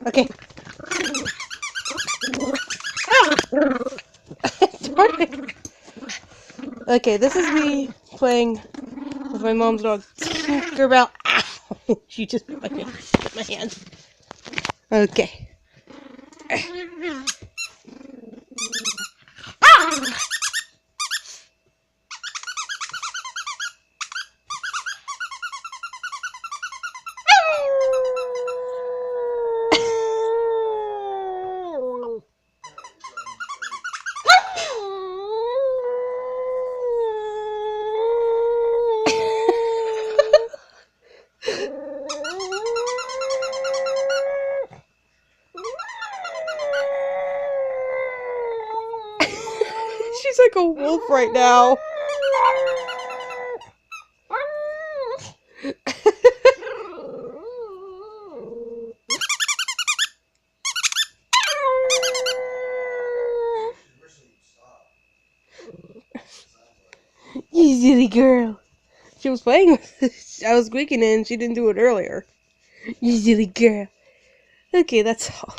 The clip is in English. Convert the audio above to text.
Okay. Darn it. Okay, this is me playing with my mom's dog, Tinkerbell. Ow! She just bit my hand. Okay. She's like a wolf right now. You silly girl. She was playing with it. I was squeaking it and she didn't do it earlier. You silly girl. Okay, that's all.